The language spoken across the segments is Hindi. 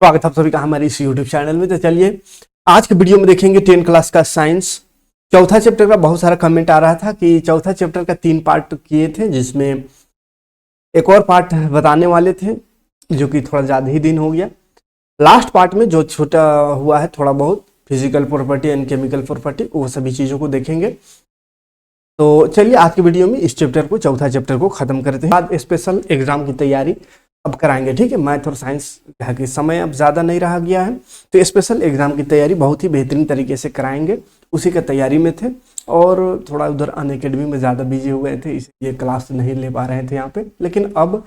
स्वागत है आप सभी का हमारे इस यूट्यूब चैनल में। तो चलिए आज के वीडियो में देखेंगे 10 क्लास का साइंस चौथा चैप्टर का। बहुत सारा कमेंट आ रहा था कि चौथा चैप्टर का 3 पार्ट किए थे, जिसमें एक और पार्ट बताने वाले थे जो कि थोड़ा ज़्यादा ही दिन हो गया। लास्ट पार्ट में जो छोटा हुआ है थोड़ा बहुत physical property and chemical property, वो सभी चीज़ों को देखेंगे। तो चलिए आज के वीडियो में इस चैप्टर को, चौथा चैप्टर को खत्म करते हैं। बाद स्पेशल एग्जाम की तैयारी अब कराएंगे, ठीक है। मैथ और साइंस का समय अब ज़्यादा नहीं रहा गया है, तो स्पेशल एग्जाम की तैयारी बहुत ही बेहतरीन तरीके से कराएंगे। उसी का तैयारी में थे और थोड़ा उधर अनअकैडमी में ज़्यादा बिजी हो गए थे, इसलिए क्लास नहीं ले पा रहे थे यहाँ पे। लेकिन अब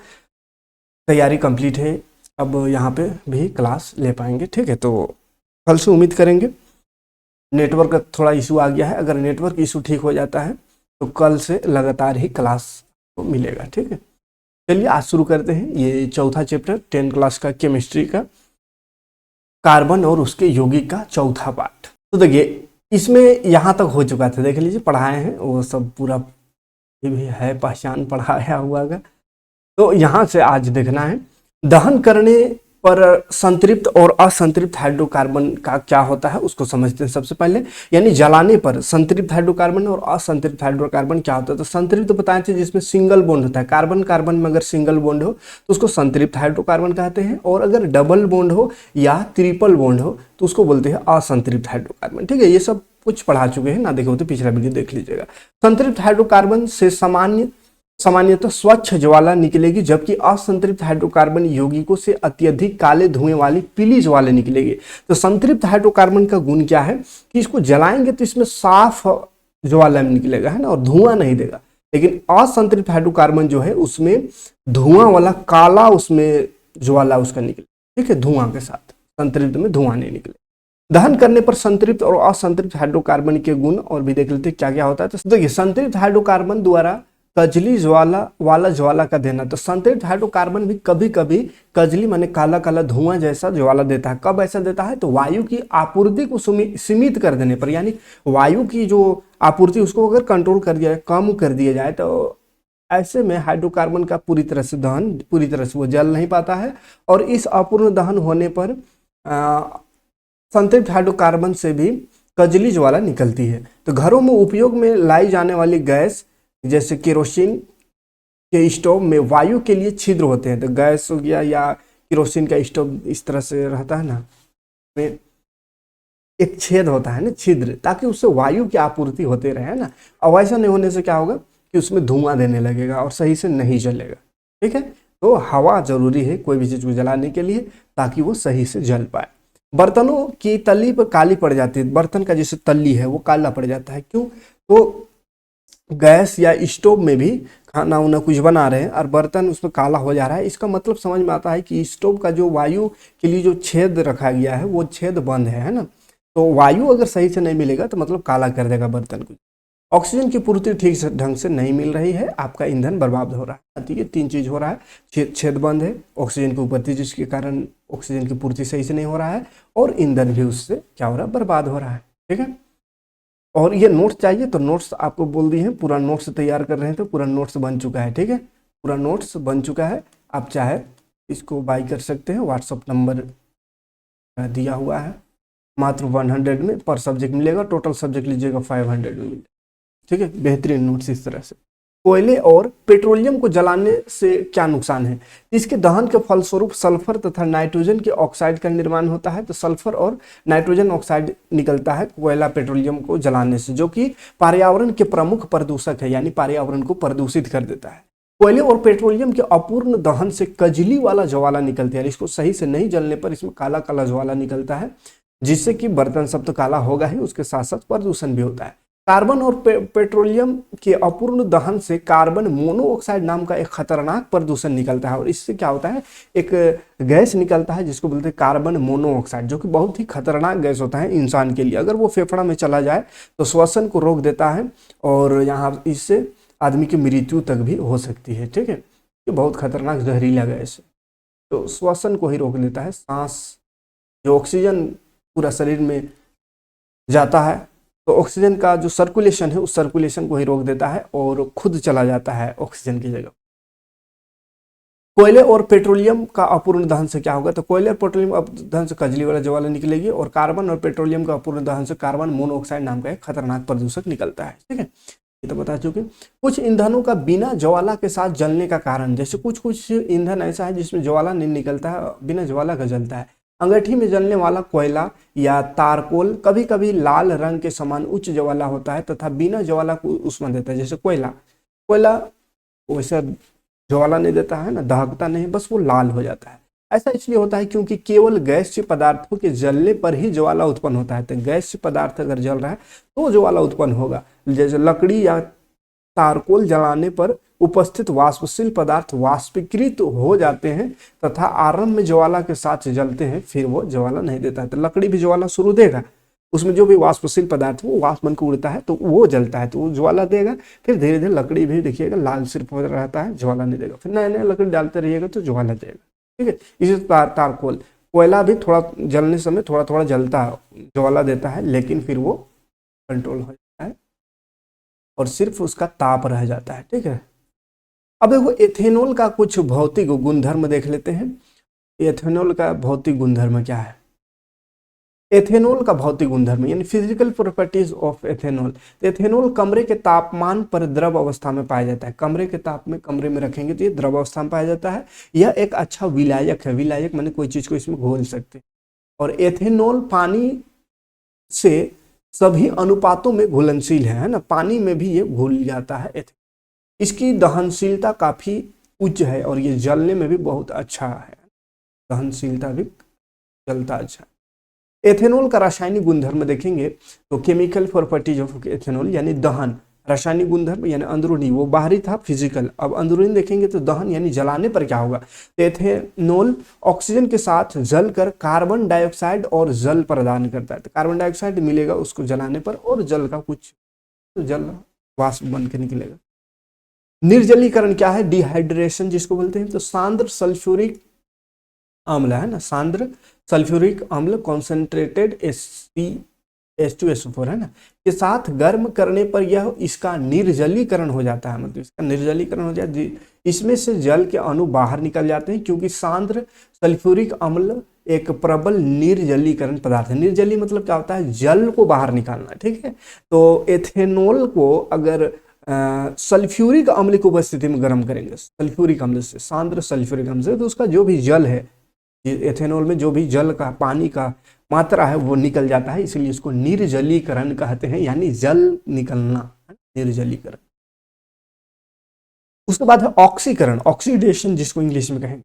तैयारी कंप्लीट है, अब यहाँ पे भी क्लास ले पाएंगे, ठीक है। तो कल से उम्मीद करेंगे। नेटवर्क का थोड़ा इशू आ गया है, अगर नेटवर्क इशू ठीक हो जाता है तो कल से लगातार ही क्लास को मिलेगा, ठीक है। चलिए आज शुरू करते हैं ये चौथा चैप्टर 10 क्लास का केमिस्ट्री का, कार्बन और उसके यौगिक का चौथा पार्ट। तो देखिए इसमें यहाँ तक हो चुका था, देख लीजिए पढ़ाए हैं वो सब पूरा भी है, पहचान पढ़ाया हुआ का। तो यहाँ से आज देखना है दहन करने पर संतृप्त और असंतृप्त हाइड्रोकार्बन का क्या होता है, उसको समझते हैं सबसे पहले। यानी जलाने पर संतृप्त हाइड्रोकार्बन और असंतृप्त हाइड्रोकार्बन क्या होता है। तो संतृप्त बताए थे जिसमें सिंगल बॉन्ड होता है, कार्बन कार्बन में अगर सिंगल बॉन्ड हो तो उसको संतृप्त हाइड्रोकार्बन कहते हैं, और अगर डबल बॉन्ड हो या ट्रिपल बॉन्ड हो तो उसको बोलते हैं असंतृप्त हाइड्रोकार्बन, ठीक है। ये सब कुछ पढ़ा चुके हैं ना, देखे हो तो पिछला वीडियो देख लीजिएगा। संतृप्त हाइड्रोकार्बन से सामान्यतः स्वच्छ ज्वाला निकलेगी, जबकि असंतृप्त हाइड्रोकार्बन यौगिकों से अत्यधिक काले धुएं वाली पीली ज्वाला निकलेगी। तो संतृप्त हाइड्रोकार्बन का गुण क्या है कि इसको जलाएंगे तो इसमें साफ ज्वाला निकलेगा, है ना, और धुआं नहीं देगा। लेकिन असंतृप्त हाइड्रोकार्बन जो है उसमें धुआं वाला काला उसमें ज्वाला उसका निकले, ठीक है, धुआं के साथ। संतृप्त में धुआं नहीं निकले। दहन करने पर संतृप्त और असंतृप्त हाइड्रोकार्बन के गुण और भी देख लेते क्या क्या होता है। तो देखिए संतृप्त हाइड्रोकार्बन द्वारा कजली ज्वाला वाला ज्वाला का देना। तो संतृप्त हाइड्रोकार्बन भी कभी कभी कजली माने काला काला धुआं जैसा ज्वाला देता है। कब ऐसा देता है तो वायु की आपूर्ति को सीमित कर देने पर, यानी वायु की जो आपूर्ति उसको अगर कंट्रोल कर दिया जाए, कम कर दिया जाए, तो ऐसे में हाइड्रोकार्बन का पूरी तरह से दहन, पूरी तरह से वो जल नहीं पाता है। और इस अपूर्ण दहन होने पर संतृप्त हाइड्रोकार्बन से भी कजली ज्वाला निकलती है। तो घरों में उपयोग में लाई जाने वाली गैस जैसे केरोसिन के स्टोव में वायु के लिए छिद्र होते हैं। तो गैस हो गया या केरोसिन का स्टोव इस तरह से रहता है ना, में एक छेद होता है ना, छिद्र, ताकि उससे वायु की आपूर्ति होते रहे ना। अब ऐसा नहीं होने से क्या होगा कि उसमें धुआं देने लगेगा और सही से नहीं जलेगा, ठीक है। तो हवा जरूरी है कोई भी चीज को जलाने के लिए, ताकि वो सही से जल पाए। बर्तनों की तली पर काली पड़ जाती है, बर्तन का जैसे तली है वो काला पड़ जाता है, क्यों? तो गैस या स्टोव में भी खाना उना कुछ बना रहे हैं और बर्तन उसमें काला हो जा रहा है, इसका मतलब समझ में आता है कि स्टोव का जो वायु के लिए जो छेद रखा गया है वो छेद बंद है ना। तो वायु अगर सही से नहीं मिलेगा तो मतलब काला कर देगा बर्तन को। ऑक्सीजन की पूर्ति ठीक से ढंग से नहीं मिल रही है, आपका ईंधन बर्बाद हो रहा है। ठीक है, 3 चीज हो रहा है, छेद बंद है, ऑक्सीजन की उपस्थिति जिसके कारण ऑक्सीजन की पूर्ति सही से नहीं हो रहा है, और ईंधन भी उससे क्या हो रहा है, बर्बाद हो रहा है, ठीक है। और ये नोट्स चाहिए तो नोट्स आपको बोल दिए हैं, पूरा नोट्स तैयार कर रहे हैं तो पूरा नोट्स बन चुका है, ठीक है, पूरा नोट्स बन चुका है। आप चाहे इसको बाय कर सकते हैं, व्हाट्सअप नंबर दिया हुआ है। मात्र 100 में पर सब्जेक्ट मिलेगा, टोटल सब्जेक्ट लीजिएगा 500 में मिलेगा, ठीक है। बेहतरीन नोट्स इस तरह से। कोयले और पेट्रोलियम को जलाने से क्या नुकसान है? इसके दहन के फलस्वरूप सल्फर तथा नाइट्रोजन के ऑक्साइड का निर्माण होता है। तो सल्फर और नाइट्रोजन ऑक्साइड निकलता है कोयला पेट्रोलियम को जलाने से, जो कि पर्यावरण के प्रमुख प्रदूषक है, यानी पर्यावरण को प्रदूषित कर देता है। कोयले और पेट्रोलियम के अपूर्ण दहन से कजली वाला ज्वाला निकलती है, इसको सही से नहीं जलने पर इसमें काला काला ज्वाला निकलता है, जिससे कि बर्तन सब तो काला होगा ही, उसके साथ साथ प्रदूषण भी होता है। कार्बन और पेट्रोलियम के अपूर्ण दहन से कार्बन मोनोऑक्साइड नाम का एक खतरनाक प्रदूषण निकलता है, और इससे क्या होता है, एक गैस निकलता है जिसको बोलते हैं कार्बन मोनोऑक्साइड, जो कि बहुत ही खतरनाक गैस होता है इंसान के लिए। अगर वो फेफड़ा में चला जाए तो श्वसन को रोक देता है, और यहाँ इससे आदमी की मृत्यु तक भी हो सकती है, ठीक है। ये बहुत खतरनाक जहरीला गैस है, तो श्वसन को ही रोक देता है। सांस जो ऑक्सीजन पूरा शरीर में जाता है, तो ऑक्सीजन का जो सर्कुलेशन है उस सर्कुलेशन को ही रोक देता है और खुद चला जाता है ऑक्सीजन की जगह। कोयले और पेट्रोलियम का अपूर्ण दहन से क्या होगा, तो कोयले और पेट्रोलियम अपूर्ण दहन से कजली वाला ज्वाला निकलेगी, और कार्बन और पेट्रोलियम का अपूर्ण दहन से कार्बन मोनोऑक्साइड नाम का एक खतरनाक प्रदूषक निकलता है। ठीक है, ये तो बता चुके। कुछ ईंधनों का बिना ज्वाला के साथ जलने का कारण, जैसे कुछ कुछ ईंधन ऐसा है जिसमें ज्वाला नहीं निकलता है, बिना ज्वाला का जलता है। अंगीठी में जलने वाला कोयला या तारकोल कभी कभी लाल रंग के समान उच्च ज्वाला होता है तथा बिना ज्वाला को ऊष्मा देता है। जैसे कोयला वैसे ज्वाला नहीं देता है ना, दहकता नहीं, बस वो लाल हो जाता है। ऐसा इसलिए होता है क्योंकि केवल गैसीय पदार्थों के जलने पर ही ज्वाला उत्पन्न होता है। तो गैसीय पदार्थ अगर जल रहा है तो ज्वाला उत्पन्न होगा। जैसे लकड़ी या तारकोल जलाने पर उपस्थित वाष्पशील पदार्थ वाष्पीकृत हो जाते हैं तथा आरंभ में ज्वाला के साथ जलते हैं, फिर वो ज्वाला नहीं देता है। तो लकड़ी भी ज्वाला शुरू देगा, उसमें जो भी वाष्पशील पदार्थ वो वाष्प बन के उड़ता है तो वो जलता है, तो वो ज्वाला देगा। फिर धीरे धीरे लकड़ी भी देखिएगा लाल सिर्फ हो रहता है, ज्वाला नहीं देगा। फिर नया नया लकड़ी डालते रहिएगा तो ज्वाला देगा। ठीक है, इसी तारकोल कोयला भी थोड़ा जलने समय थोड़ा थोड़ा जलता है, ज्वाला देता है, लेकिन फिर वो कंट्रोल हो जाता है और सिर्फ उसका ताप रह जाता है। ठीक है, अब देखो एथेनॉल का कुछ भौतिक गुणधर्म देख लेते हैं। एथेनॉल का भौतिक गुणधर्म क्या है? एथेनॉल का भौतिक गुणधर्म यानी physical properties of ethanol. Ethanol कमरे के तापमान पर द्रव अवस्था में पाया जाता है। कमरे के ताप में कमरे में रखेंगे तो ये द्रव अवस्था में पाया जाता है। यह एक अच्छा विलायक है। विलायक माने कोई चीज को इसमें घोल सकते हैं। और एथेनॉल पानी से सभी अनुपातों में घुलनशील है ना, पानी में भी ये घुल जाता है। इसकी दहनशीलता काफी उच्च है और ये जलने में भी बहुत अच्छा है। दहनशीलता भी, जलता अच्छा है। एथेनॉल का रासायनिक गुणधर्म देखेंगे तो केमिकल प्रॉपर्टीज ऑफ एथेनॉल यानी दहन, रासायनिक गुणधर्म यानी अंदरूनी, वो बाहरी था फिजिकल, अब अंदरूनी देखेंगे तो दहन यानी जलाने पर क्या होगा। तो एथेनॉल ऑक्सीजन के साथ जलकर कार्बन डाइऑक्साइड और जल प्रदान करता है। तो कार्बन डाइऑक्साइड मिलेगा उसको जलाने पर और जल का कुछ जल वाष्प बन के निकलेगा। निर्जलीकरण क्या है? डिहाइड्रेशन जिसको बोलते हैं। तो सांद्र सल्फ्यूरिक अम्ल है ना, सांद्र सल्फ्यूरिक अम्ल कॉन्सेंट्रेटेड H2SO4 है ना, के साथ गर्म करने पर यह इसका निर्जलीकरण हो जाता है। मतलब इसका निर्जलीकरण हो जाता है, इसमें से जल के अणु बाहर निकल जाते हैं क्योंकि सांद्र सल्फ्यूरिक अम्ल एक प्रबल निर्जलीकरण पदार्थ है। निर्जली मतलब क्या होता है? जल को बाहर निकालना। ठीक है, तो एथेनॉल को अगर सल्फ्यूरिक अम्ल की उपस्थिति में गर्म करेंगे, सल्फ्यूरिक अम्ल से, सांद्र सल्फ्यूरिक अम्ल से, तो उसका जो भी जल है, एथेनॉल में जो भी जल का, पानी का मात्रा है वो निकल जाता है, इसलिए इसको निर्जलीकरण कहते हैं, यानी जल निकलना, निर्जलीकरण। उसके बाद है ऑक्सीकरण, ऑक्सीडेशन जिसको इंग्लिश में कहेंगे।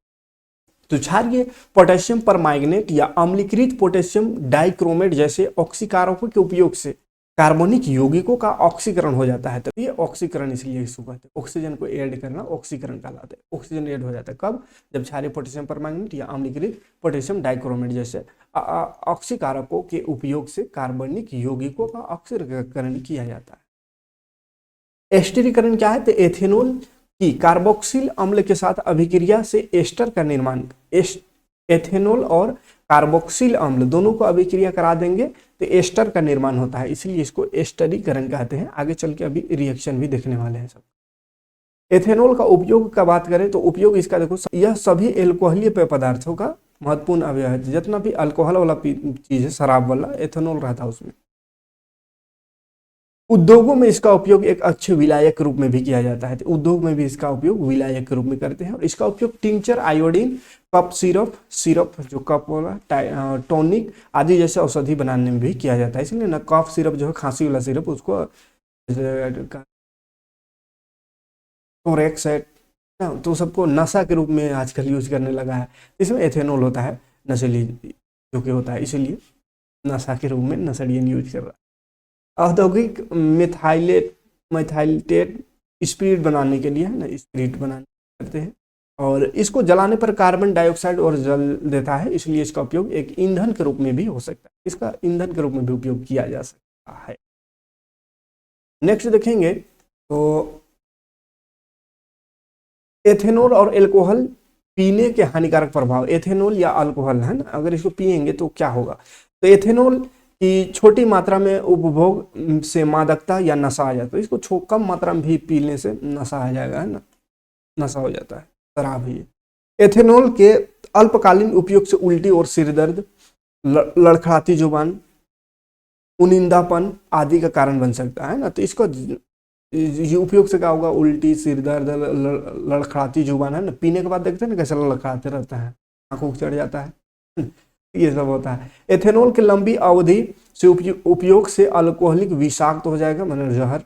तो क्षारीय पोटेशियम परमैंगनेट या अम्लीकृत पोटेशियम डाइक्रोमेट जैसे ऑक्सीकारकों के उपयोग से कार्बनिक यौगिकों का ऑक्सीकरण हो जाता है। तो ये ऑक्सीकरण इसलिए इसको कहते हैं, ऑक्सीजन को ऐड करना ऑक्सीकरण कहलाता है। ऑक्सीजन ऐड हो जाता है कब? जब क्षारीय पोटेशियम परमैंगनेट या अम्लीकृत पोटेशियम डाइक्रोमेट जैसे ऑक्सीकारकों के उपयोग से कार्बनिक यौगिकों का ऑक्सीकरण किया जाता है। एस्टरीकरण क्या है? तो एथेनॉल की कार्बोक्सिल अम्ल के साथ अभिक्रिया से एस्टर का निर्माण, एथेनॉल और कार्बोक्सिल अम्ल दोनों को अभिक्रिया करा देंगे तो एस्टर का निर्माण होता है, इसलिए इसको एस्टरीकरण कहते हैं। आगे चल के अभी रिएक्शन भी देखने वाले हैं सब। एथेनॉल का उपयोग का बात करें तो उपयोग इसका देखो, यह सभी एल्कोहलीय पेय पदार्थों का महत्वपूर्ण अवयव है। जितना भी अल्कोहल वाला चीज है, शराब वाला, एथेनॉल रहता है उसमें। उद्योगों में इसका उपयोग एक अच्छे विलायक रूप में भी किया जाता है। तो उद्योग में भी इसका उपयोग विलायक रूप में करते हैं। और इसका उपयोग टिंचर, आयोडीन, कप सिरप जो कप वाला, टॉनिक आदि जैसे औषधि बनाने में भी किया जाता है। इसलिए ना कफ सिरप जो है, खांसी वाला सिरप, उसको टोरेक्स है तो सबको नशा के रूप में आजकल यूज करने लगा है। इसमें एथेनॉल होता है, नशीली जो कि होता है, इसीलिए नशा के रूप में नशेड़ियन यूज कर रहा है। औद्योगिक मिथाइलेटेड स्पिरिट बनाने के लिए है ना, स्पिरिट बनाने करते हैं और इसको जलाने पर कार्बन डाइऑक्साइड और जल देता है, इसलिए इसका उपयोग एक ईंधन के रूप में भी हो सकता है। इसका ईंधन के रूप में भी उपयोग किया जा सकता है। नेक्स्ट देखेंगे तो एथेनॉल और अल्कोहल पीने के हानिकारक प्रभाव। एथेनॉल या अल्कोहल है ना, अगर इसको पिएंगे तो क्या होगा? तो एथेनॉल की छोटी मात्रा में उपभोग से मादकता या नशा आ जाता है। इसको कम मात्रा में भी पीने से नशा आ जाएगा, है ना, नशा हो जाता है, शराब ही है। एथेनॉल के अल्पकालीन उपयोग से उल्टी और सिरदर्द, लड़खड़ाती जुबान, उनिंदापन आदि का कारण बन सकता है ना। तो इसको ये उपयोग से क्या होगा, उल्टी, सिरदर्द, लड़खड़ाती जुबान, है ना। पीने के बाद देखते हैं ना कैसे लड़खड़ाते रहता है, आंखों को चढ़ जाता है ये सब होता है। एथेनॉल के लंबी अवधि से उपयोग से अल्कोहलिक विषाक्त हो जाएगा, मतलब जहर,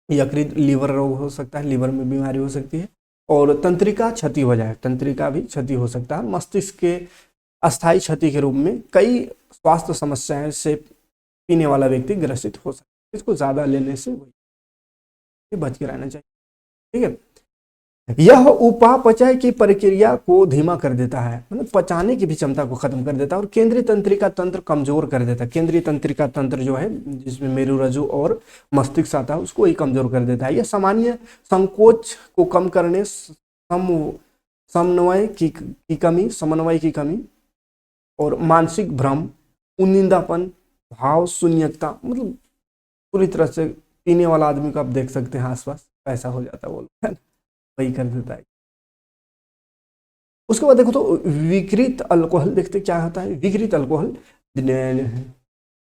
यकृत, लीवर रोग हो सकता है, लीवर में बीमारी हो सकती है, और तंत्रिका क्षति हो जाए, तंत्रिका भी क्षति हो सकता है। मस्तिष्क के अस्थायी क्षति के रूप में कई स्वास्थ्य समस्याएं से पीने वाला व्यक्ति ग्रसित हो सकता है। इसको ज्यादा लेने से बच के रहना चाहिए, ठीक है। यह उपापचय की प्रक्रिया को धीमा कर देता है, मतलब पचाने की भी क्षमता को खत्म कर देता है, और केंद्रीय तंत्रिका तंत्र कमजोर कर देता है। केंद्रीय तंत्रिका तंत्र जो है, जिसमें मेरुरज्जु और मस्तिष्क आता है, उसको ही कमजोर कर देता है। यह सामान्य संकोच को कम करने, समन्वय की कमी और मानसिक भ्रम, उन्निंदापन, भाव शून्यता, मतलब पूरी तरह से पीने वाला आदमी को आप देख सकते हैं आसपास ऐसा हो जाता है, वो है ना, वही कर देता है। उसके बाद देखो तो विकृत अल्कोहल, देखते क्या होता है विकृत अल्कोहल,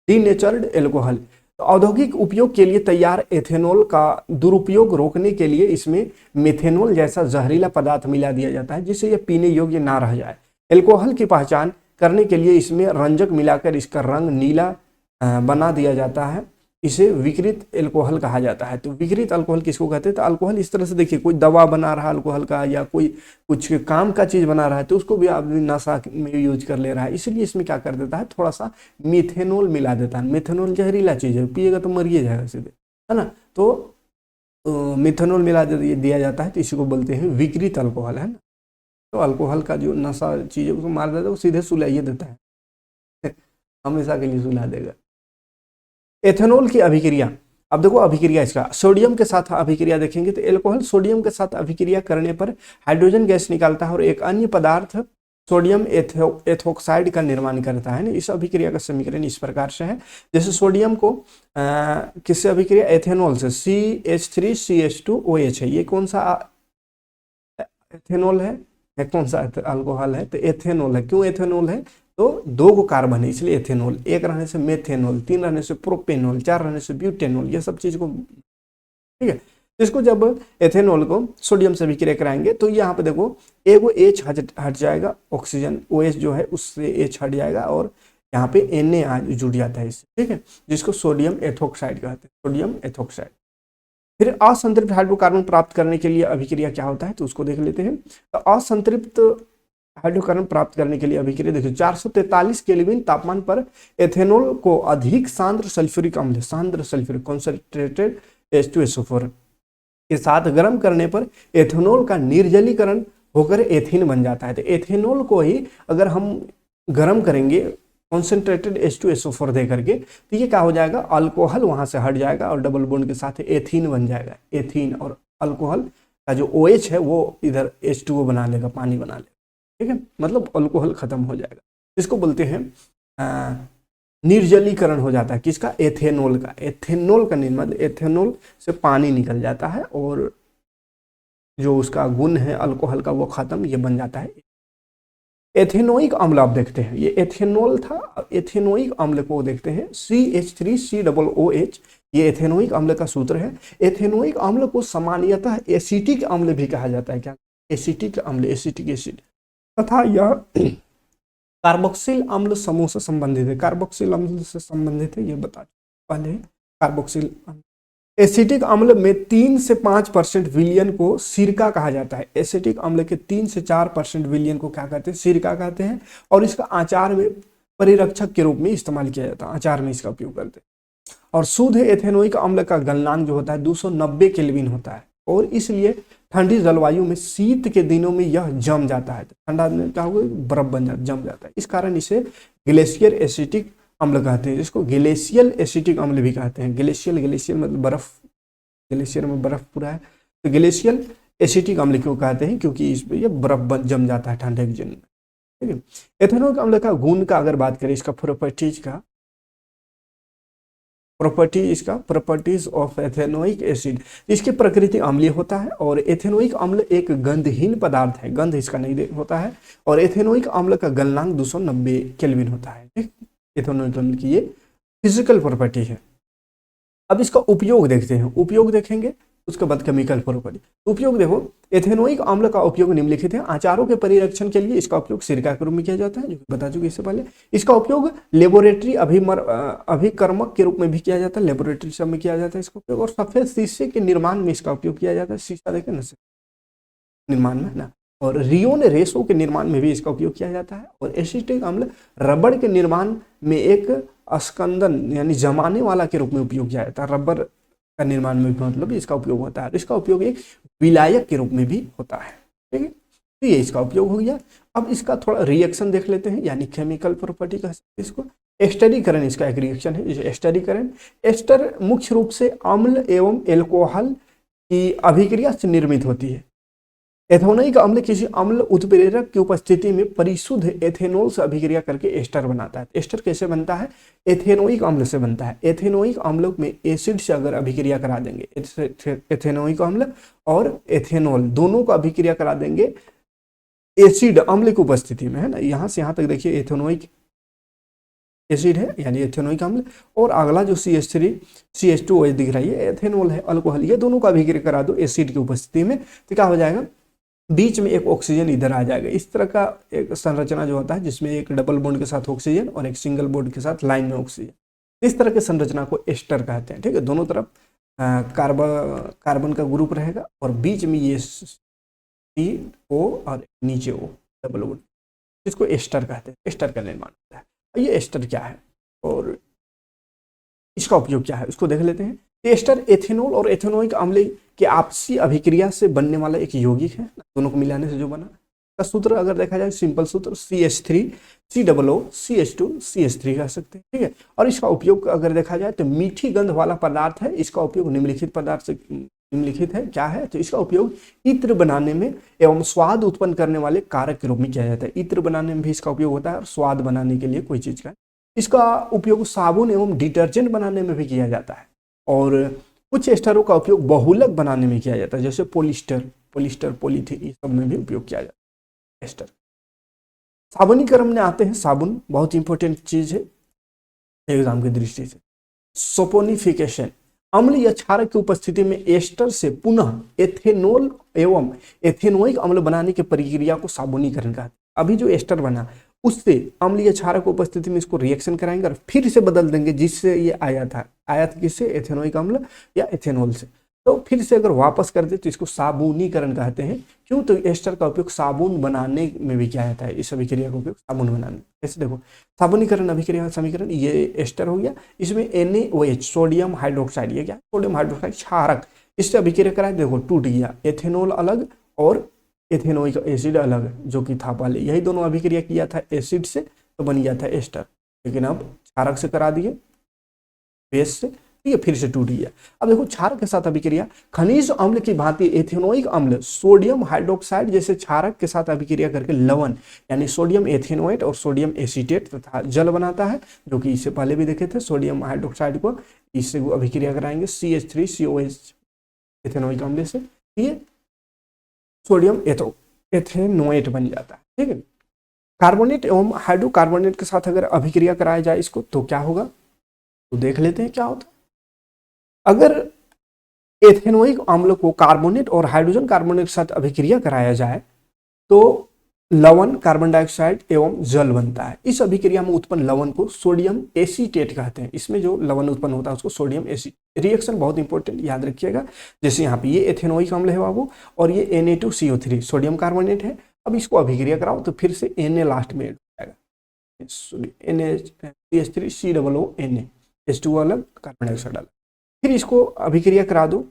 डीनेचर्ड एल्कोहल। तो औद्योगिक उपयोग के लिए तैयार एथेनॉल का दुरुपयोग रोकने के लिए इसमें मेथेनॉल जैसा जहरीला पदार्थ मिला दिया जाता है, जिससे यह पीने योग्य ना रह जाए। एल्कोहल की पहचान करने के लिए इसमें रंजक मिलाकर इसका रंग नीला बना दिया जाता है, इसे विकृत अल्कोहल कहा जाता है। तो विकृत अल्कोहल किसको कहते हैं, तो अल्कोहल इस तरह से देखिए, कोई दवा बना रहा है अल्कोहल का, या कोई कुछ काम का चीज बना रहा है, तो उसको भी आदमी नशा में यूज कर ले रहा है, इसलिए इसमें क्या कर देता है, थोड़ा सा मिथेनॉल मिला देता है। मिथेनॉल जहरीला चीज है, पिएगा तो मरिए जाएगा सीधे, है ना। तो मिथेनॉल मिला दिया जाता है, तो इसी को बोलते हैं विकृत अल्कोहल, है ना। तो अल्कोहल का जो नशा चीज है उसको मार देता है, वो सीधे सुलाइए देता है हमेशा के लिए सुला देगा। एथेनॉल की अभिक्रिया, अब देखो अभिक्रिया इसका सोडियम के साथ अभिक्रिया देखेंगे, तो एल्कोहल सोडियम के साथ अभिक्रिया करने पर हाइड्रोजन गैस निकालता है और एक अन्य पदार्थ सोडियम एथोक्साइड का निर्माण करता है ना। इस अभिक्रिया का समीकरण इस प्रकार से है, जैसे सोडियम को किससे अभिक्रिया, एथेनॉल से, CH3CH2OH है। ये कौन सा एथेनॉल है, कौन सा अल्कोहल है, तो एथेनॉल है। क्यों एथेनॉल है, तो 2 कार्बन है इसलिए एथेनॉल, 1 रहने से मेथेनॉल, 3 रहने से प्रोपेनॉल, 4 रहने से ब्यूटेनॉल, ये सब चीज को, ठीक है। इसको जब एथेनॉल को सोडियम से विक्रिया कराएंगे तो यहाँ पे देखो एगो H हट जाएगा, ऑक्सीजन OH जो है उससे H हट जाएगा, और यहाँ पे Na जुड़ जाता है इससे, ठीक है, जिसको सोडियम एथोक्साइड कहते हैं, सोडियम एथोक्साइड। फिर असंतृप्त हाइड्रोकार्बन प्राप्त करने के लिए अभिक्रिया क्या होता है, तो उसको देख लेते हैं। तो असंतृप्त हाइड्रोकार्बन प्राप्त करने के लिए अभिक्रिया देखिए, 443 केल्विन तापमान पर एथेनॉल को अधिक सांद्र सल्फ्यूरिक अम्ल, कॉन्सेंट्रेटेड H2SO4 के साथ गर्म करने पर एथेनॉल का निर्जलीकरण होकर एथीन बन जाता है। तो एथेनॉल को ही अगर हम गर्म करेंगे कॉन्सेंट्रेटेड H2SO4 दे करके, तो ये क्या हो जाएगा, अल्कोहल वहां से हट जाएगा और डबल बॉन्ड के साथ एथीन बन जाएगा, एथीन, और अल्कोहल का जो OH है वो इधर H2O बना लेगा, पानी बना लेगा, ठीक है, मतलब अल्कोहल खत्म हो जाएगा। इसको बोलते हैं निर्जलीकरण हो जाता है, किसका, एथेनॉल का। एथेनॉल का निर्माण, एथेनॉल से पानी निकल जाता है और जो उसका गुण है अल्कोहल का वो खत्म, ये बन जाता है एथेनोइक अम्ल। आप देखते हैं ये एथेनॉल था, एथेनोइक अम्ल को देखते हैं CH3COOH, ये एथेनोइक अम्ल का सूत्र है। एथेनोइक अम्ल को सामान्यतः एसिटिक अम्ल भी कहा जाता है, क्या, एसिटिक अम्ल, एसिटिक एसिड, तथा यह कार्बोक्सिल अम्ल समूह से संबंधित है। कार्बोक्सिल अम्ल से संबंधित है, ये बता पहले। कार्बोक्सिल एसिटिक अम्ल में 3 से 5% विलियन को सिरका कहा जाता है। एसिटिक अम्ल के 3 से 4% विलियन को क्या कहते हैं, सिरका कहते हैं, और इसका अचार में परिरक्षक के रूप में इस्तेमाल किया जाता है, अचार में इसका उपयोग करते हैं। और शुद्ध एथेनोइक अम्ल का गलनांक जो होता है 290 केल्विन होता है, और इसलिए ठंडी जलवायु में, शीत के दिनों में यह जम जाता है, ठंडा में क्या होगा, बर्फ बन जाता, जम जाता है। इस कारण इसे ग्लेशियर एसिटिक अम्ल कहते हैं, जिसको ग्लेशियल एसिटिक अम्ल भी कहते हैं। ग्लेशियल मतलब बर्फ, ग्लेशियर में बर्फ पूरा है, तो ग्लेशियल एसिटिक अम्ल क्यों कहते हैं, क्योंकि इस पे ये बर्फ जम जाता है ठंडे के दिन में, ठीक है। एथेनोइक अम्ल का गुण का अगर बात करें, इसका प्रॉपर्टीज का, प्रॉपर्टी, इसका प्रॉपर्टीज ऑफ एथेनोइक एसिड, इसकी प्रकृति अम्लीय होता है और एथेनोइक अम्ल एक गंधहीन पदार्थ है, गंध इसका नहीं होता है और एथेनोइक अम्ल का गलनांक 290 केल्विन होता है। ठीक, एथेनोइक अम्ल की ये फिजिकल प्रॉपर्टी है। अब इसका उपयोग देखते हैं, उपयोग देखेंगे उसके बाद केमिकल प्रॉपर्टी। उपयोग देखो, एथेनोइक अम्ल का उपयोग निम्नलिखित है। अचारों के परिरक्षण के लिए इसका उपयोग सिरका के रूप में किया जाता है, जो बता चुके इससे पहले। इसका उपयोग लेबोरेटरी अभिकर्मक के रूप में भी किया जाता है, लेबोरेटरी सब में किया जाता है इसका उपयोग। और सफेद शीशे के निर्माण में इसका उपयोग किया जाता है, शीशा देखे ना निर्माण में ना, और रियोन रेशों के निर्माण में भी इसका उपयोग किया जाता है। और एसिटिक अम्ल रबड़ के निर्माण में एक स्कंदन यानी जमाने वाला के रूप में उपयोग किया जाता है, रबर का निर्माण में भी मतलब इसका उपयोग होता है। इसका उपयोग एक विलायक के रूप में भी होता है। ठीक है, तो ये इसका उपयोग हो गया। अब इसका थोड़ा रिएक्शन देख लेते हैं, यानी केमिकल प्रॉपर्टी कह सकते हैं इसको। एस्टरीकरण इसका एक रिएक्शन है, जैसे एस्टरीकरण। एस्टर मुख्य रूप से अम्ल एवं एल्कोहल की अभिक्रिया से निर्मित होती है। एथेनोइक अम्ल किसी अम्ल उत्प्रेरक की उपस्थिति में परिशुद्ध एथेनॉल से अभिक्रिया करके एस्टर बनाता है। एस्टर कैसे बनता है? एथेनोइक अम्ल से बनता है। एथेनोइक अम्ल में एसिड से अगर अभिक्रिया करा देंगे, एथेनोइक अम्ल और एथेनॉल दोनों को अभिक्रिया करा देंगे एसिड अम्ल की उपस्थिति में, है ना। यहाँ से यहाँ तक देखिए एथेनोइक एसिड है यानी एथेनोइक अम्ल, और अगला जो CH3 CH2OH दिख रहा है एथेनॉल है, अल्कोहल। ये दोनों को अभिक्रिया करा दो एसिड की उपस्थिति में, तो क्या हो जाएगा? बीच में एक ऑक्सीजन इधर आ जाएगा। इस तरह का एक संरचना जो होता है जिसमें एक डबल बॉन्ड के साथ ऑक्सीजन और एक सिंगल बॉन्ड के साथ लाइन में ऑक्सीजन, इस तरह के संरचना को एस्टर कहते हैं। ठीक है, दोनों तरफ कार्बन का ग्रुप रहेगा और बीच में ये CO और नीचे O डबल बॉन्ड, इसको एस्टर कहते हैं। एस्टर का निर्माण होता है। ये एस्टर क्या है और इसका उपयोग क्या है उसको देख लेते हैं। एस्टर एथेनॉल और एथेनोइक अम्ल के आपसी अभिक्रिया से बनने वाला एक यौगिक है, दोनों को मिलाने से जो बना। का सूत्र अगर देखा जाए सिंपल सूत्र CH3 COO CH2 CH3 कह सकते हैं। ठीक है, और इसका उपयोग अगर देखा जाए तो मीठी गंध वाला पदार्थ है। इसका उपयोग निम्नलिखित पदार्थ से निम्नलिखित है, क्या है? तो इसका उपयोग इत्र बनाने में एवं स्वाद उत्पन्न करने वाले कारक के रूप में किया जाता है। इत्र बनाने में भी इसका उपयोग होता है और स्वाद बनाने के लिए कोई चीज का। इसका उपयोग साबुन एवं डिटर्जेंट बनाने में भी किया जाता है और कुछ एस्टरों का उपयोग बहुलक बनाने में किया जाता है, जैसे पॉलिस्टर पॉलीथीन, ये सब में भी उपयोग किया जाता है एस्टर। साबुनीकरण में आते हैं। साबुन बहुत इंपॉर्टेंट चीज है एग्जाम की दृष्टि से। सोपोनिफिकेशन, अम्ल या क्षारक की उपस्थिति में एस्टर से पुनः एथेनॉल एवं एथेनोइक अम्ल बनाने की प्रक्रिया को साबुनीकरण कहते हैं। अभी जो एस्टर बना उससे अम्लीय क्षारक उपस्थिति में इसको रिएक्शन कराएंगे और फिर से बदल देंगे जिससे ये आया था किससे? एथेनोइक अम्ल या एथेनॉल से। तो फिर से अगर वापस कर दे तो इसको साबुनीकरण कहते हैं। क्यों? तो एस्टर का उपयोग साबुन बनाने में भी किया जाता है। इस अभिक्रिया का उपयोग साबुन बनाने में। ऐसे देखो, साबुनीकरण अभिक्रिया समीकरण, ये एस्टर हो गया। इसमें NaOH सोडियम हाइड्रोक्साइड, ये क्या? सोडियम हाइड्रोक्साइड क्षारक, इससे अभिक्रिया कराए, देखो टूट गया। एथेनॉल अलग और एथेनोइक एसिड अलग, जो कि था पहले, यही दोनों अभिक्रिया किया था एसिड से तो बन गया था एस्टर, लेकिन अब क्षारक से करा दिए बेस से, ठीक है, फिर से टूट गया। अब देखो क्षारक के साथ अभिक्रिया, खनिज अम्ल की भांति एथेनोइक अम्ल सोडियम हाइड्रोक्साइड जैसे क्षारक के साथ अभिक्रिया करके लवण यानी सोडियम एथेनोएट और सोडियम एसीटेट तथा जल बनाता है, जो कि इससे पहले भी देखे थे। सोडियम हाइड्रोक्साइड को इससे अभिक्रिया कराएंगे CH3COH एथेनोइक अम्ल से, ये सोडियम एथेनोएट बन जाता है। ठीक है, कार्बोनेट एवं हाइड्रोकार्बोनेट के साथ अगर अभिक्रिया कराया जाए इसको तो क्या होगा, तो देख लेते हैं क्या होता है। अगर एथेनोइक अम्ल को कार्बोनेट और हाइड्रोजन कार्बोनेट के साथ अभिक्रिया कराया जाए तो लवण, कार्बन डाइऑक्साइड एवं जल बनता है। इस अभिक्रिया में उत्पन्न लवण को सोडियम एसीटेट कहते हैं। इसमें जो लवण उत्पन्न होता है उसको सोडियम एसीटेट। रिएक्शन बहुत इंपॉर्टेंट, याद रखिएगा। जैसे यहाँ पे ये एथेनोइक अम्ल है बाबू और ये Na2CO3 सोडियम कार्बोनेट है। अब इसको अभिक्रिया कराओ तो फिर से Na लास्ट में ऐड हो जाएगा, NaCH3COO H2O अलग, कार्बन डाइऑक्साइड अलग। फिर इसको अभिक्रिया करा दो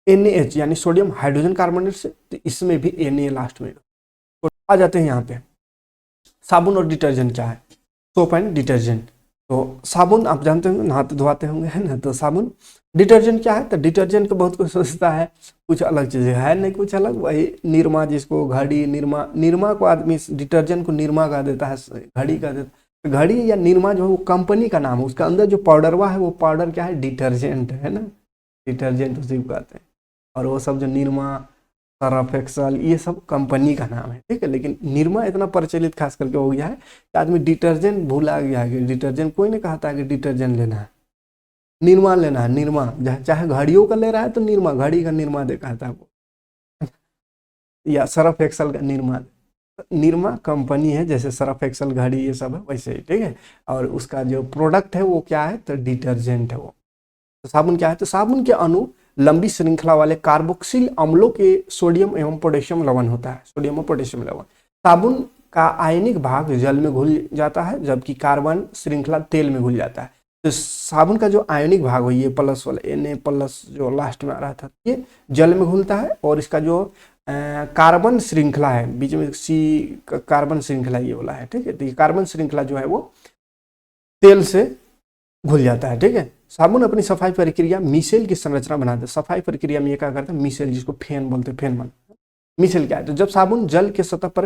NaH यानी सोडियम हाइड्रोजन कार्बोनेट से, तो इसमें भी Na लास्ट में। तो आ जाते हैं यहाँ पे साबुन और डिटर्जेंट क्या है। सोप एंड डिटर्जेंट, तो साबुन आप जानते होंगे, नहाते धोआते होंगे, है ना। तो साबुन, डिटर्जेंट क्या है, तो डिटर्जेंट को बहुत कुछ सोचता है कुछ अलग चीज़ है नहीं कुछ अलग, वही निरमा, जिसको घड़ी निरमा को आदमी डिटर्जेंट को निरमा कह देता है, घड़ी कह देता है। घड़ी या निरमा जो है वो कंपनी का नाम है, उसका अंदर जो पाउडरवा है वो पाउडर क्या है, डिटर्जेंट है ना, डिटर्जेंट उसी को कहते हैं। और वो सब जो निरमा, सर्फ एक्सल, ये सब कंपनी का नाम है, ठीक है। लेकिन निरमा इतना प्रचलित खास करके हो गया है कि आदमी डिटर्जेंट भूला गया है कि डिटर्जेंट, कोई नहीं कहता है कि डिटर्जेंट लेना है, निरमा लेना है, निरमा। चाहे घड़ियों का ले रहा है तो निरमा, घड़ी का निरमा दे कहता है वो, या सर्फ एक्सल का निरमा। निरमा कंपनी है, जैसे सर्फ एक्सल, घड़ी, ये सब है वैसे ही, ठीक है। और उसका जो प्रोडक्ट है वो क्या है, तो डिटर्जेंट है वो। तो साबुन क्या है, तो साबुन के अणु लंबी श्रृंखला वाले कार्बोक्सिल अम्लों के सोडियम एवं पोटेशियम लवण होता है, सोडियम और पोटेशियम लवण। साबुन का आयनिक भाग जल में घुल जाता है, जबकि कार्बन श्रृंखला तेल में घुल जाता है। तो साबुन का जो आयनिक भाग हो, ये प्लस वाला Na प्लस जो लास्ट में आ रहा था, ये जल में घुलता है। और इसका जो कार्बन श्रृंखला है, बीच में सी कार्बन श्रृंखला ये वाला है, ठीक है। तो ये कार्बन श्रृंखला जो है वो तेल से घुल जाता है, ठीक है। साबुन अपनी सफाई प्रक्रिया मिसेल की संरचना बनाते हैं। सफाई प्रक्रिया में ये क्या करते हैं, मिसेल, जिसको फेन बोलते हैं, फेन बन। मिसेल क्या है, तो जब साबुन जल के सतह पर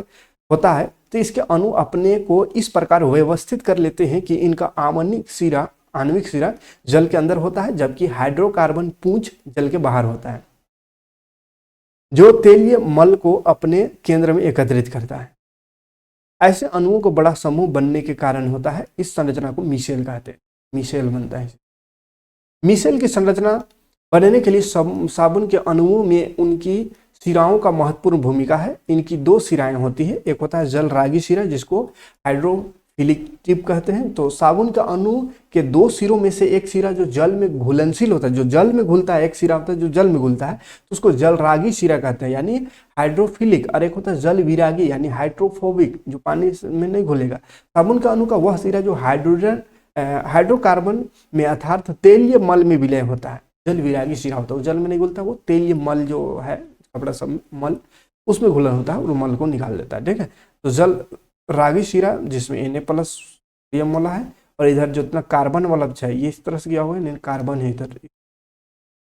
होता है तो इसके अणु अपने को इस प्रकार व्यवस्थित कर लेते हैं कि इनका आणविक सिरा जल के अंदर होता है, जबकि हाइड्रोकार्बन पूंछ जल के बाहर होता है, जो तेलीय मल को अपने केंद्र में एकत्रित करता है। ऐसे अणुओं को बड़ा समूह बनने के कारण होता है, इस संरचना को मिसेल कहते हैं, मिसेल बनता है। मिसेल की संरचना बनने के लिए साबुन के अणुओं में उनकी सिराओं का महत्वपूर्ण भूमिका है। इनकी दो सिराएं होती है, एक होता है जल रागी सिरा, जिसको हाइड्रोफिलिक टिप कहते हैं। तो साबुन के अणु के दो सिरों में से एक सिरा जो जल में घुलनशील होता है, जो जल में घुलता है, एक सिरा होता है जो जल में घुलता है, तो उसको जल रागी सिरा कहते हैं, यानी हाइड्रोफिलिक। और एक होता है जल विरागी यानी हाइड्रोफोबिक, जो पानी में नहीं घुलेगा। साबुन का अणु का वह सिरा जो हाइड्रोकार्बन में अर्थात तेलीय मल में विलय होता है, जल विरागी सिरा होता है, वो जल में नहीं घुलता, वो तेलीय मल जो है, कपड़ा सब मल, उसमें घुलन होता है और मल को निकाल देता है, ठीक है। तो जल रागी सिरा जिसमें Na प्लस सोडियम वाला है, और इधर जो इतना कार्बन वाला चाहिए इस तरह से क्या हुआ है, कार्बन है इधर,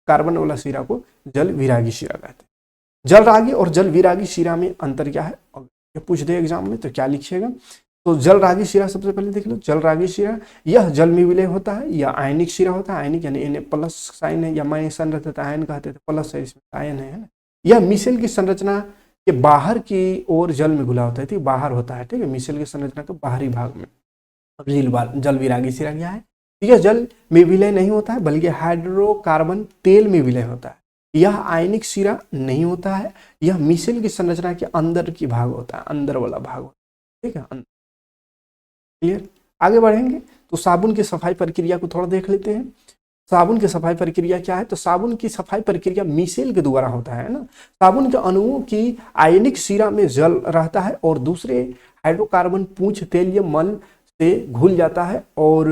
कार्बन वाला सिरा को जल विरागी सिरा कहते हैं। जल रागी और जल विरागी सिरा में अंतर क्या है, ये पूछ दे एग्जाम में तो क्या लिखिएगा। तो जल रागी सिरा सबसे पहले देख लो, जल रागी सिरा यह जल में विलय होता है, या आयनिक सिरा होता है, आयनिक यानी Na प्लस साइन है, या माइनस रहता था, आयन कहते थे, प्लस है, इसमें आयन है ना। यह मिसेल की संरचना के बाहर की ओर जल में घुला होता है, ठीक, बाहर होता है, ठीक है, मिसेल की संरचना के बाहरी भाग में। अब जल विरागी सिरा क्या है, यह जल में विलय नहीं होता है, बल्कि हाइड्रोकार्बन तेल में विलय होता है। यह आयनिक सिरा नहीं होता है, यह मिसेल की संरचना के अंदर की भाग होता है, अंदर वाला भाग होता है, ठीक है। क्लियर, आगे बढ़ेंगे तो साबुन की सफाई प्रक्रिया को थोड़ा देख लेते हैं। साबुन की सफाई प्रक्रिया क्या है, तो साबुन की सफाई प्रक्रिया मिसेल के द्वारा होता है ना। साबुन के अणुओं की आयनिक सिरा में जल रहता है और दूसरे हाइड्रोकार्बन पूंछ तेलीय मल से घुल जाता है और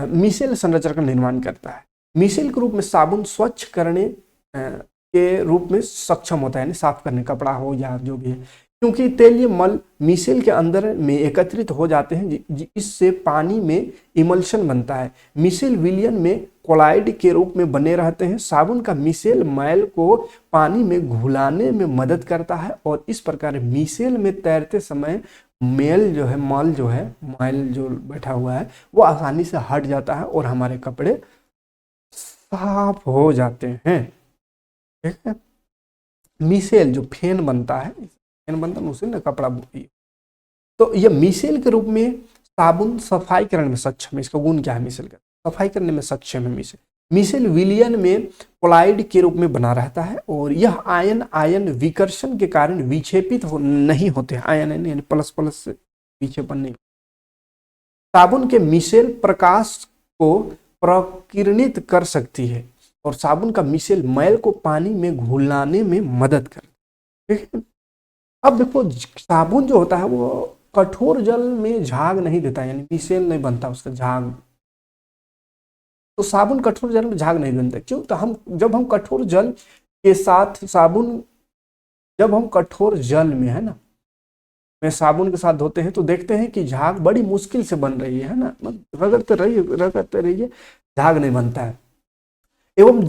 मिसेल संरचना का निर्माण करता है। मिसेल के रूप में साबुन स्वच्छ करने के रूप में सक्षम होता है, यानी साफ करने, कपड़ा हो या जो भी है, क्योंकि तेलीय मल मिसेल के अंदर में एकत्रित हो जाते हैं, इससे पानी में इमल्शन बनता है। मिसेल विलयन में कोलाइड के रूप में बने रहते हैं। साबुन का मिसेल मैल को पानी में घुलाने में मदद करता है और इस प्रकार मिसेल में तैरते समय मैल जो बैठा हुआ है वो आसानी से हट जाता है और हमारे कपड़े साफ हो जाते हैं, ठीक है। मिसेल जो फेन बनता है, उसे ना कपड़ा, तो ये मिसेल के रूप में साबुन सफाई करने में सक्षम है। इसका गुण क्या है, मिसेल का सफाई करने में सक्षम है। मिसेल विलयन में कोलाइड के रूप में बना रहता है और यह आयन विकर्षण के कारण विक्षेपित नहीं होते हैं, आयन यानी प्लस प्लस से विक्षेपण नहीं। साबुन के मिसेल प्रकाश को प्रकीर्णित कर सकती है और साबुन का मिसेल मैल को पानी में घुलाने में मदद करता है, ठीक है। अब देखो, साबुन जो होता है वो कठोर जल में झाग नहीं देता, यानी मिसेल नहीं बनता उसका झाग। तो साबुन कठोर जल में झाग नहीं बनता, क्यों, तो जब हम कठोर जल के साथ जब हम कठोर जल में है ना, में साबुन के साथ धोते हैं तो देखते हैं कि झाग बड़ी मुश्किल से बन रही है ना, रगड़ते रहिए, झाग नहीं बनता है। एवं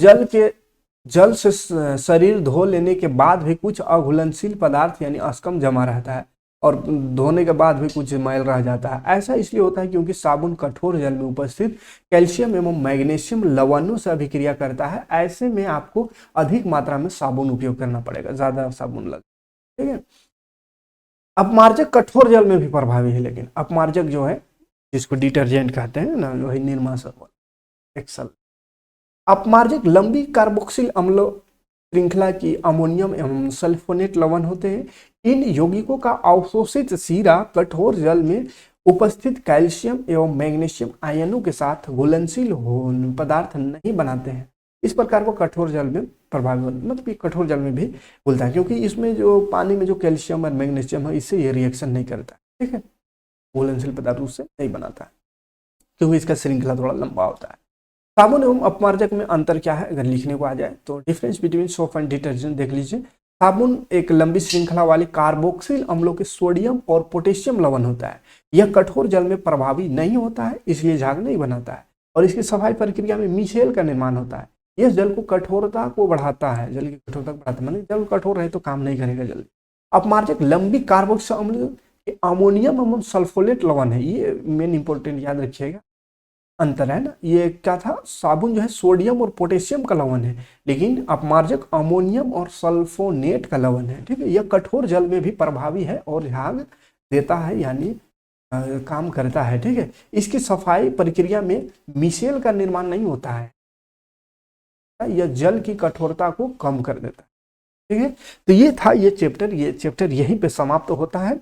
जल से शरीर धो लेने के बाद भी कुछ अघुलनशील पदार्थ यानी अस्कम जमा रहता है। और धोने के बाद भी कुछ मैल रह जाता है। ऐसा इसलिए होता है क्योंकि साबुन कठोर जल में उपस्थित कैल्शियम एवं मैग्नीशियम लवणों से अभिक्रिया करता है। ऐसे में आपको अधिक मात्रा में साबुन उपयोग करना पड़ेगा, ज्यादा साबुन लगे, ठीक है। अपमार्जक कठोर जल में भी प्रभावी है, लेकिन अपमार्जक जो है जिसको डिटर्जेंट कहते हैं ना, वही निरमा सर्वल एक्सल। अपमार्जक लंबी कार्बोक्सिल अम्ल श्रृंखला की अमोनियम एवं सल्फोनेट लवण होते हैं। इन यौगिकों का अवशोषित सीरा कठोर जल में उपस्थित कैल्शियम एवं मैग्नीशियम आयनों के साथ घुलनशील पदार्थ नहीं बनाते हैं। इस प्रकार वो कठोर जल में प्रभावी मतलब कठोर जल में भी घुलता है, क्योंकि इसमें जो पानी में जो कैल्शियम और मैग्नीशियम है इससे ये रिएक्शन नहीं करता, ठीक है, घुलनशील पदार्थ उससे नहीं बनाता है, क्योंकि इसका श्रृंखला थोड़ा लंबा होता है। साबुन एवं अपमार्जक में अंतर क्या है, अगर लिखने को आ जाए तो difference between soap and detergent देख लीजिए। साबुन एक लंबी श्रृंखला वाली कार्बोक्सिल अम्लों के सोडियम और पोटेशियम लवण होता है। यह कठोर जल में प्रभावी नहीं होता है, इसलिए झाग नहीं बनाता है, और इसकी सफाई प्रक्रिया में मिशेल का निर्माण होता है। यह जल को कठोरता को बढ़ाता है, जल की कठोरता को बढ़ाता है, माने जल कठोर रहे तो काम नहीं करेगा जल्दी। अपमार्जक लंबी कार्बोक्सिल अम्ल अमोनियम एवं सल्फोनेट लवण है, ये मेन इंपॉर्टेंट याद रखिएगा, अंतर है ना। ये क्या था, साबुन जो है सोडियम और पोटेशियम का लवण है, लेकिन अपमार्जक अमोनियम और सल्फोनेट का लवण है, ठीक है। यह कठोर जल में भी प्रभावी है और झाग देता है, यानी काम करता है, ठीक है। इसकी सफाई प्रक्रिया में मिशेल का निर्माण नहीं होता है, यह जल की कठोरता को कम कर देता है, ठीक है। तो ये था ये चैप्टर यहीं पे समाप्त होता है।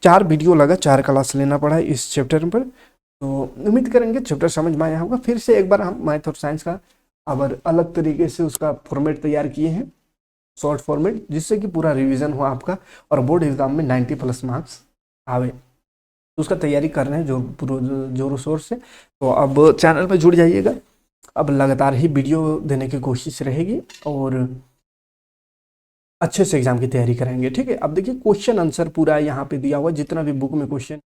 4 वीडियो लगा, 4 क्लास लेना पड़ा इस चैप्टर पर, तो उम्मीद करेंगे चैप्टर समझ में आया होगा। फिर से एक बार हम मैथ और साइंस का अब अलग तरीके से उसका फॉर्मेट तैयार किए हैं, शॉर्ट फॉर्मेट, जिससे कि पूरा रिवीजन हो आपका और बोर्ड एग्जाम में 90+ मार्क्स आवे, तो उसका तैयारी कर रहे हैं जोरों शोर से। तो अब चैनल पर जुड़ जाइएगा, अब लगातार ही वीडियो देने की कोशिश रहेगी और अच्छे से एग्जाम की तैयारी करेंगे, ठीक है। अब देखिए क्वेश्चन आंसर पूरा यहाँ पे दिया हुआ, जितना भी बुक में क्वेश्चन,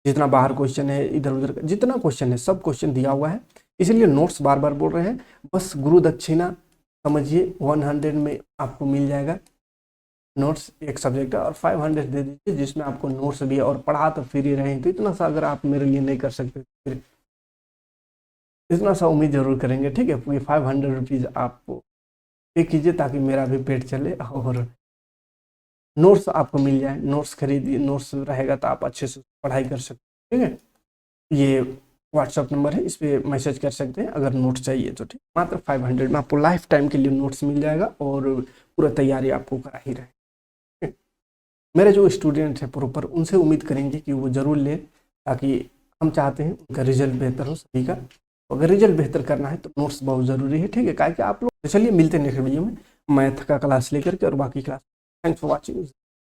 जितना बाहर क्वेश्चन है, इधर उधर का जितना क्वेश्चन है, सब क्वेश्चन दिया हुआ है, इसीलिए नोट्स बार बार बोल रहे हैं। बस गुरु दक्षिणा समझिए 100 में आपको मिल जाएगा नोट्स, एक सब्जेक्ट है, और 500 दे दीजिए जिसमें आपको नोट्स भी है, और पढ़ा तो फ्री रहे। तो इतना सा अगर आप मेरे लिए नहीं कर सकते फिर इतना सा उम्मीद जरूर करेंगे, ठीक है। क्योंकि 500 रुपीज़ आपको पे कीजिए ताकि मेरा भी पेट चले और नोट्स आपको मिल जाए। नोट्स खरीदिए, नोट्स रहेगा तो आप अच्छे से पढ़ाई कर सकते हैं, ठीक है। ये व्हाट्सअप नंबर है, इस पर मैसेज कर सकते हैं अगर नोट्स चाहिए तो, ठीक। मात्र 500 में आपको लाइफ टाइम के लिए नोट्स मिल जाएगा और पूरा तैयारी आपको करा ही रहे। मेरे जो स्टूडेंट हैं प्रॉपर, उनसे उम्मीद करेंगे कि वो ज़रूर लें, ताकि हम चाहते हैं उनका रिजल्ट बेहतर हो सभी का। अगर रिजल्ट बेहतर करना है तो नोट्स बहुत ज़रूरी है, ठीक है। क्या कि आप लोग, चलिए मिलते हैं नेक्स्ट वीडियो में मैथ का क्लास लेकर के और बाकी क्लास। Thanks for watching.